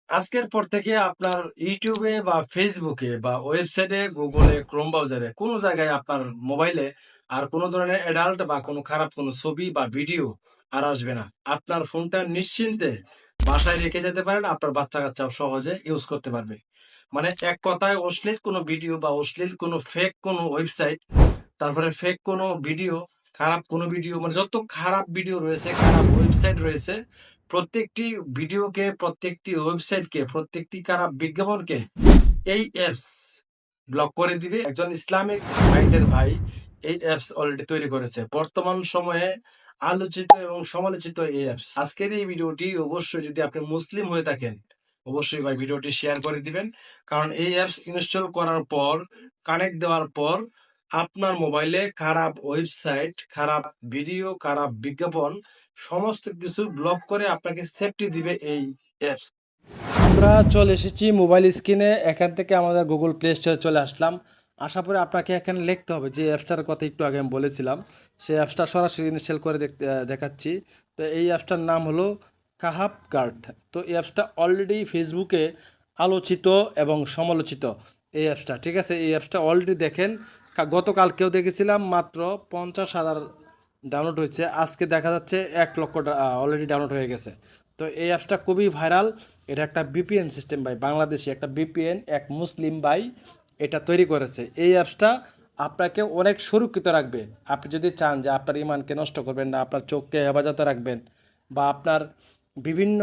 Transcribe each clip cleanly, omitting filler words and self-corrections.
আজকের পর থেকে আপনার ইউটিউবে বা ফেসবুকে বা ওয়েবসাইটে, গুগলে, ক্রোম ব্রাউজারে কোনো জায়গায় আপনার মোবাইলে আর কোনো ধরনের অ্যাডাল্ট বা কোনো খারাপ কোনো ছবি বা ভিডিও আর আসবে না। আপনার ফোনটা নিশ্চিন্তে বাসায় রেখে যেতে পারেন, আপনার বাচ্চা কাচ্চাও সহজে ইউজ করতে পারবে। মানে এক কথায় অশ্লীল কোনো ভিডিও বা অশ্লীল কোনো ফেক কোনো ওয়েবসাইট, তারপরে ফেক কোনো ভিডিও, খারাপ কোনো ভিডিও, মানে যত খারাপ ভিডিও রয়েছে, খারাপ ওয়েবসাইট রয়েছে, প্রত্যেকটি ভিডিওকে, প্রত্যেকটি ওয়েবসাইটকে, প্রত্যেকটি খারাপ বিজ্ঞাপনকে এই অ্যাপস ব্লক করে দিবে। একজন ইসলামিক মাইন্ডের ভাই এই অ্যাপস অলরেডি তৈরি করেছে, বর্তমান সময়ে আলোচিত এবং সমালোচিত এই অ্যাপস। আজকের এই ভিডিওটি অবশ্যই, যদি আপনি মুসলিম হয়ে থাকেন, অবশ্যই ভাই ভিডিওটি শেয়ার করে দিবেন। কারণ এই অ্যাপস ইনস্টল করার পর, কানেক্ট দেওয়ার পর, আপনার মোবাইলে খারাপ ওয়েবসাইট, খারাপ ভিডিও, খারাপ বিজ্ঞাপন সমস্ত কিছু ব্লক করে আপনাকে সেফটি দিবে এই অ্যাপস। আমরা চলে এসেছি মোবাইল স্ক্রিনে, এখান থেকে আমাদের গুগল প্লে স্টোরে চলে আসলাম। আশা পরে আপনাকে এখানে লিখতে হবে যে অ্যাপসটার কথা একটু আগে আমি বলেছিলাম, সেই অ্যাপসটা সরাসরি ইনস্টল করে দেখাচ্ছি। তো এই অ্যাপসটার নাম হলো কাহাব গার্ড। তো এই অ্যাপসটা অলরেডি ফেসবুকে আলোচিত এবং সমালোচিত এই অ্যাপসটা, ঠিক আছে। এই অ্যাপসটা অলরেডি দেখেন, গতকালকেও দেখেছিলাম মাত্র 50,000 ডাউনলোড হয়েছে, আজকে দেখা যাচ্ছে 1 লক্ষ অলরেডি ডাউনলোড হয়ে গেছে। তো এই অ্যাপসটা খুবই ভাইরাল। এটা একটা বিপিএন সিস্টেম ভাই, বাংলাদেশি একটা বিপিএন, এক মুসলিম ভাই এটা তৈরি করেছে। এই অ্যাপসটা আপনাকে অনেক সুরক্ষিত রাখবে। আপনি যদি চান যে আপনার ইমানকে নষ্ট করবেন না, আপনার চোখকে হেফাজতে রাখবেন, বা আপনার বিভিন্ন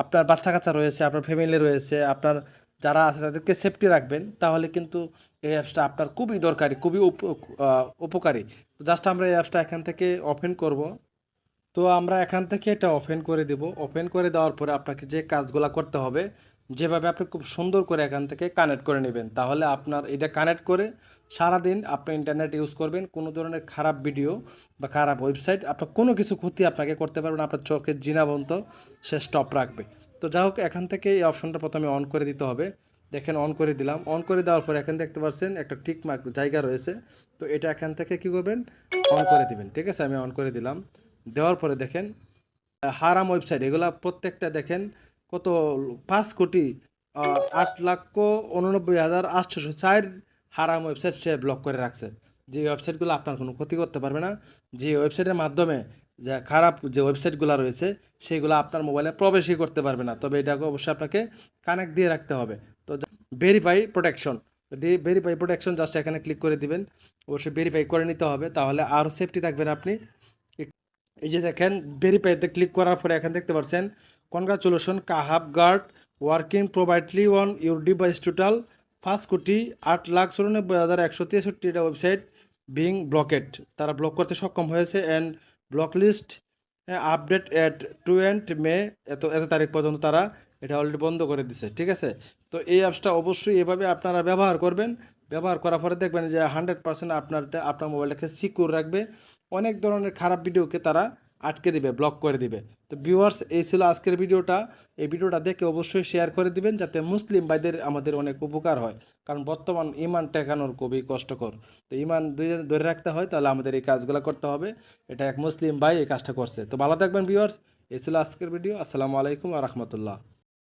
আপনার বাচ্চা কাচ্চা রয়েছে, আপনার ফ্যামিলি রয়েছে, আপনার যারা আছে তাদেরকে সেফটি রাখবেন, তাহলে কিন্তু এই অ্যাপসটা আপনার খুবই দরকারি, খুবই উপকারী। তো জাস্ট আমরা এই অ্যাপসটা এখান থেকে ওপেন করব। তো আমরা এখান থেকে এটা ওপেন করে দেব। ওপেন করে দেওয়ার পরে আপনাকে যে কাজগুলো করতে হবে, যেভাবে আপনি খুব সুন্দর করে এখান থেকে কানেক্ট করে নেবেন, তাহলে আপনার এটা কানেক্ট করে সারাদিন আপনি ইন্টারনেট ইউজ করবেন। কোনো ধরনের খারাপ ভিডিও বা খারাপ ওয়েবসাইট আপনার কোনো কিছু ক্ষতি আপনাকে করতে পারবে না, আপনার চোখের জিনা পর্যন্ত সে স্টপ রাখবে। তো যাই হোক, এখান থেকে এই অপশনটা প্রথমে অন করে দিতে হবে। দেখেন অন করে দিলাম। অন করে দেওয়ার পরে এখানে দেখতে পাচ্ছেন একটা টিক মার্ক জায়গা রয়েছে। তো এটা এখান থেকে কি করবেন, অন করে দিবেন, ঠিক আছে। আমি অন করে দিলাম। দেওয়ার পরে দেখেন হারাম ওয়েবসাইট এগুলা প্রত্যেকটা দেখেন কত, 5 কোটি 8,89,804 হারাম ওয়েবসাইট সে ব্লক করে রাখছে। যে ওয়েবসাইটগুলো আপনার কোনো ক্ষতি করতে পারবে না, যে ওয়েবসাইটের মাধ্যমে যে খারাপ যে ওয়েবসাইটগুলো রয়েছে সেইগুলো আপনার মোবাইলে প্রবেশই করতে পারবে না। তবে এটাকে অবশ্যই আপনাকে কানেক্ট দিয়ে রাখতে হবে। তো verify protection, verify protection just এখানে ক্লিক করে দিবেন। অবশ্যই ভেরিফাই করে নিতে হবে, তাহলে আরও সেফটি থাকবেন আপনি। এই যে দেখেন ভেরিফাইতে ক্লিক করার পরে এখানে দেখতে পাচ্ছেন কনগ্রাচুলেশন কাহাব গার্ড ওয়ার্কিং প্রোভাইডলি অন ইউর ডিভাইস টোটাল 5,08,94,163টা ওয়েবসাইট বিং ব্লকেড, তারা ব্লক করতে সক্ষম হয়েছে। And block list update at 20 May, এত এত তারিখ পর্যন্ত তারা এটা অলরেডি বন্ধ করে দিছে, ঠিক আছে। তো এই অ্যাপসটা অবশ্যই এভাবে আপনারা ব্যবহার করবেন। ব্যবহার করার পরে দেখবেন যে 100% আপনার মোবাইলটাকে সিকিউর রাখবে। অনেক ধরনের খারাপ ভিডিওকে তারা আটকে দিবে, ব্লক করে দিবে। তো ভিউয়ার্স, এই ছিল আজকের ভিডিওটা। এই ভিডিওটা দেখে অবশ্যই শেয়ার করে দিবেন, যাতে মুসলিম ভাইদের আমাদের অনেক উপকার হয়। কারণ বর্তমান ইমান টেকানোর খুবই কষ্টকর। তো ইমান ধরে রাখতে হয়, তাহলে আমাদের এই কাজগুলো করতে হবে। এটা এক মুসলিম ভাই এই কাজটা করছে। তো ভালো থাকবেন ভিউয়ার্স, এই ছিল আজকের ভিডিও। আসসালামু আলাইকুম ওয়া রাহমাতুল্লাহ।